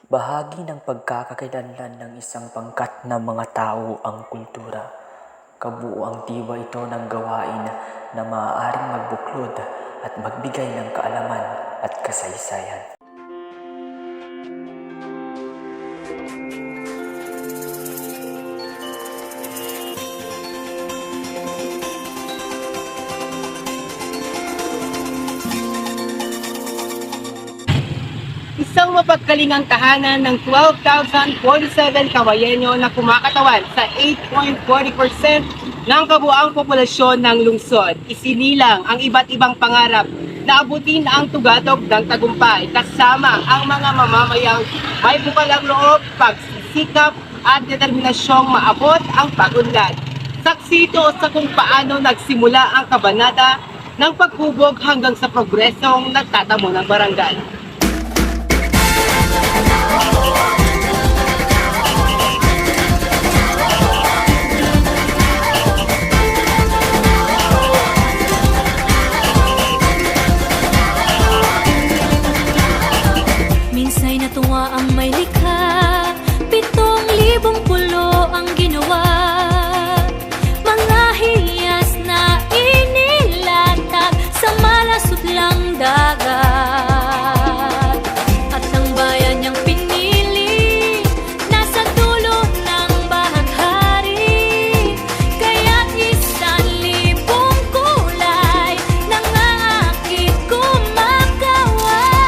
Bahagi ng pagkakakilanlan ng isang pangkat na mga tao ang kultura. Kabuuang diwa ito ng gawain na maaaring magbuklod at magbigay ng kaalaman at kasaysayan. Isang mapagkalingang tahanan ng 12,047 kawayenyo na kumakatawan sa 8.40% ng kabuuang populasyon ng lungsod. Isinilang ang iba't ibang pangarap na abutin ang tugatog ng tagumpay kasama ang mga mamamayang may bukalang loob, pagsisikap at determinasyong maabot ang pag-unlad. Saksi ito sa kung paano nagsimula ang kabanata ng paghubog hanggang sa progresong nagtatamo ng barangay. Minsa'y natuwa ang may likha, 7,000 pulo ang ginawa. Mga hiyas na inilatag sa malasot lang dagat. At ang bayan niyang pinili, nasa dulo ng bahaghari. Kaya't 1,000 kulay, nangaakit kumakaway.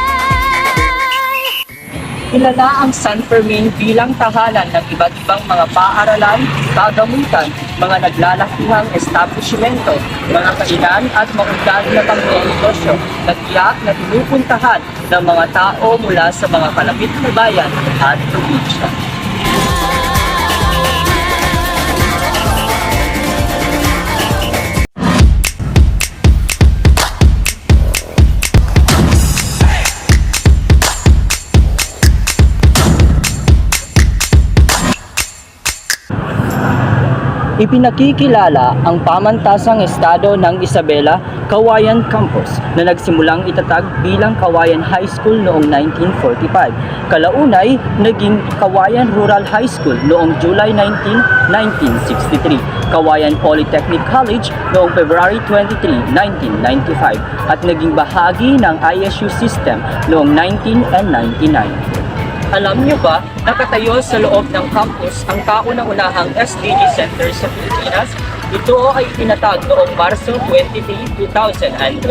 Kilala ang San Fermin bilang tahanan ng iba't ibang mga paaralan, kagamutan, mga naglalakihang establishmento, mga kainan at maunlad na pang-negosyo na tiyak na pinupuntahan ng mga tao mula sa mga kalapit na bayan at probinsya. Ipinakikilala ang pamantasang estado ng Isabela, Kawayan Campus na nagsimulang itatag bilang Kawayan High School noong 1945. Kalaunay, naging Kawayan Rural High School noong July 19, 1963. Kawayan Polytechnic College noong February 23, 1995 at naging bahagi ng ISU system noong 1999. Alam niyo ba, nakatayo sa loob ng campus ang kauna-unahang SDG Center sa Pilipinas? Ito ay itinatag noong Marso 23, 2022.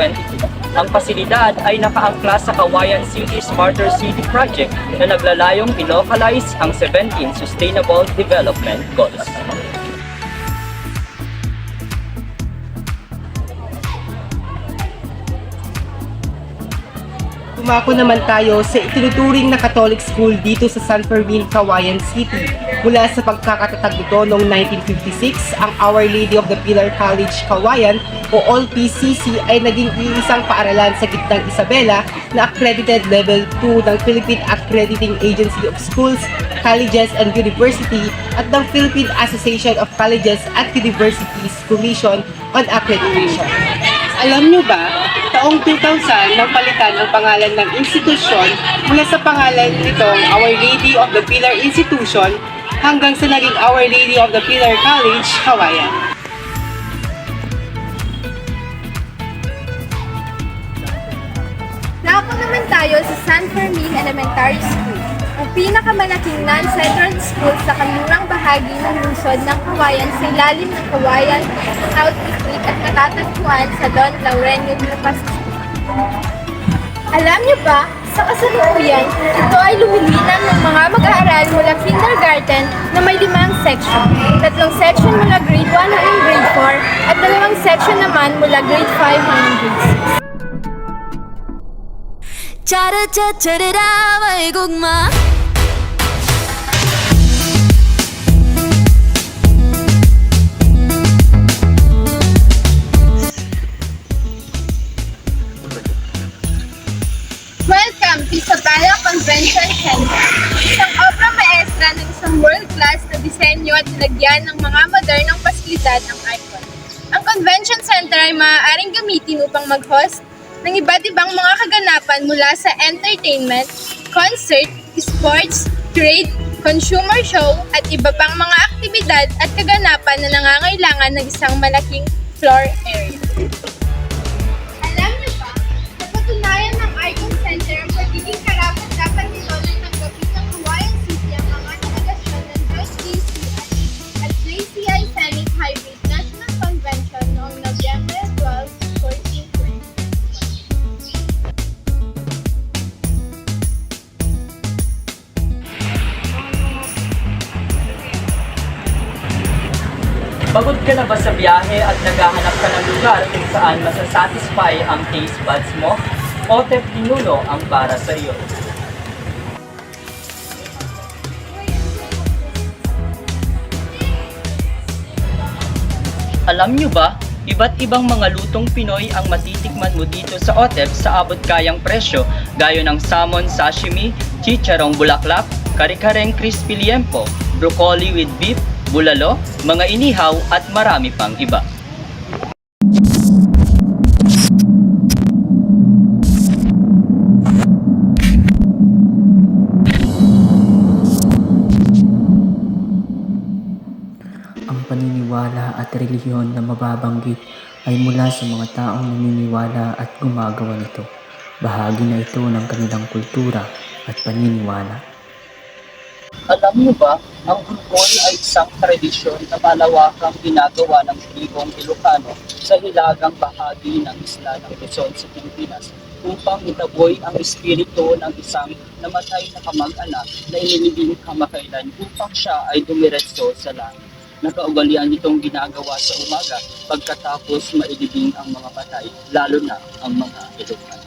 Ang pasilidad ay nakaangkla sa Kawayan City Smarter City Project na naglalayong i-localize ang 17 Sustainable Development Goals. Dumako naman tayo sa itinuturing na Catholic school dito sa San Fermin, Kawayan City. Mula sa pagkakatatag nito noong 1956, ang Our Lady of the Pilar College Kawayan o ALL-PCC ay naging iisang paaralan sa gitnang Isabela na accredited level 2 ng Philippine Accrediting Agency of Schools, Colleges and University at ng Philippine Association of Colleges and Universities Commission on Accreditation. Alam nyo ba, taong 2000 nang palitan ang pangalan ng institusyon mula sa pangalan nitong Our Lady of the Pilar Institution hanggang sa naging Our Lady of the Pilar College, Kawayan. Dako naman tayo sa San Fermin Elementary School, ang pinakamalaking non-central school sa kanlurang bahagi ng lungsod ng Kawayan sa ilalim ng Kawayan South District at natatagpuan sa Don Laurenio Lucas. Alam niyo ba, sa kasalukuyan, ito ay lumilinan ng mga mag-aaral mula kindergarten na may 5 section. 3 section mula grade 1 hanggang grade 4 at 2 section naman mula grade 5 hanggang grade 6. Chara-cha-charara, may gugma. Welcome to Isabela Convention Center, isang obra maestra ng isang world-class na disenyo at nilagyan ng mga modernong pasilidad ng icon. Ang Convention Center ay maaaring gamitin upang mag-host ng iba't ibang mga kaganapan mula sa entertainment, concert, sports, trade, consumer show, at iba pang mga aktibidad at kaganapan na nangangailangan ng isang malaking floor area. Alam niyo ba, napatunayan ng Icon Center ang pagiging karapat-dapat nito na tanggapin ng Kawayan City ang mga delegasyon ng JCI at JCI Senate Hybrid National Convention noong Nobyembre 12, 14, 20. Pagod ka na ba sa biyahe at naghahanap ka ng lugar kung saan masasatisfy ang taste buds mo? Otep Pinuno ang para sa iyo. Alam nyo ba, iba't ibang mga lutong Pinoy ang matitikman mo dito sa Otep sa abot kayang presyo, gaya ng salmon sashimi, chicharong bulaklak, kare-kareng crispy liempo, broccoli with beef, bulalo, mga inihaw at marami pang iba. Ang paniniwala at relihiyon na mababanggit ay mula sa mga taong naniniwala at gumagawa nito. Bahagi na ito ng kanilang kultura at paniniwala. Alam niyo ba, ang Gulgol ay isang tradisyon na malawakang ginagawa ng tribong Ilocano sa hilagang bahagi ng isla ng Luzon sa Pilipinas upang itaboy ang espiritu ng isang namatay na kamag-anak na inilibing kamakailan upang siya ay dumiretso sa langit. Nakaugalian itong ginagawa sa umaga pagkatapos mailibing ang mga patay, lalo na ang mga Ilocano.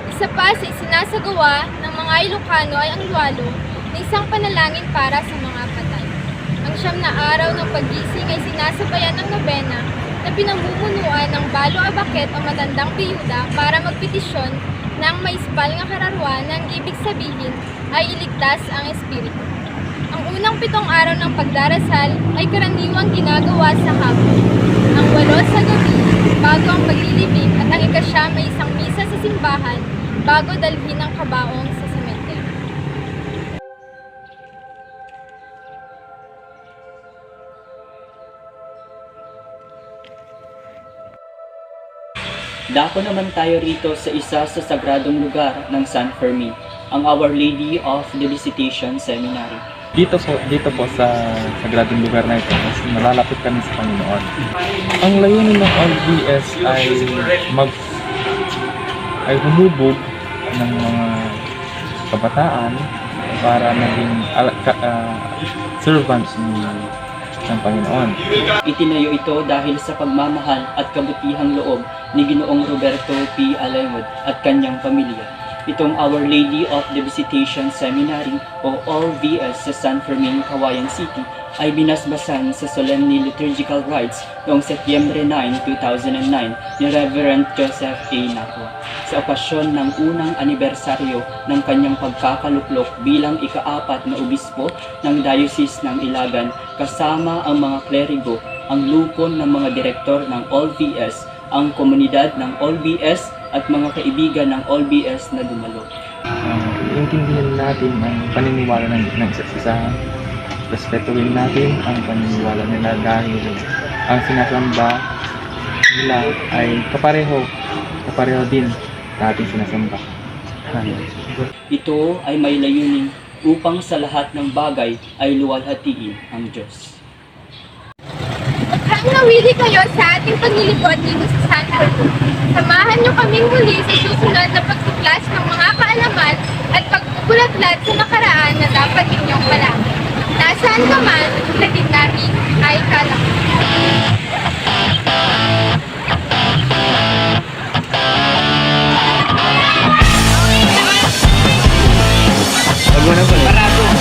Isa pa sa isinasagawa ng mga Ilocano ay ang luwalo na isang panalangin para sa mga patay. Ang 9 na araw ng paggising ay sinasabayan ng nobena na pinamumunuan ng Balo Abaket o matandang biyuda para magpetisyon ng may ispal nga kararwa na ang ibig sabihin ay iligtas ang espiritu. Ang unang 7 araw ng pagdarasal ay karaniwang ginagawa sa hapon. Ang 8 sa gabi, bago ang paglilibing at ang 9 may isang misa sa simbahan bago dalhin ang kabaong sa sementeryo. Dako naman tayo rito sa isa sa sagradong lugar ng San Fermin, ang Our Lady of the Visitation Seminary. Dito po sa sagradong lugar na ito, mas nalalapit kami sa Panginoon. Ang layunin ng LDS ay humubog ng mga kabataan para maging servants ng Panginoon. Itinayo ito dahil sa pagmamahal at kabutihang loob ni Ginoong Roberto P. Alengod at kanyang pamilya. Itong Our Lady of the Visitation Seminary o OVS sa San Fermin, Kawayan City ay binasbasan sa solemnly liturgical rites noong Setyembre 9, 2009 ni Reverend Joseph A. Nakwa sa okasyon ng unang anibersaryo ng kanyang pagkakaluklok bilang ika-4 na obispo ng Diocese ng Ilagan kasama ang mga kleriko, ang lupon ng mga direktor ng OVS, ang komunidad ng OVS at mga kaibigan ng OVS na dumalo. Iintindihan natin ang paniniwala ng isa't isa. Respetuhin natin ang paniniwala nila dahil ang sinasamba nila ay kapareho din sa ating sinasamba. Ito ay may layunin upang sa lahat ng bagay ay luwalhatiin ang Diyos. Nawili kayo sa ating paglilibot dito sa San Fermin. Samahan niyo kaming muli sa susunod na pagtuklas ng mga kaalaman at pagbubulatlat sa nakaraan na dapat inyong malaman. Nasaan ka man, hatid namin ay kalakasan. Wag mo na pala.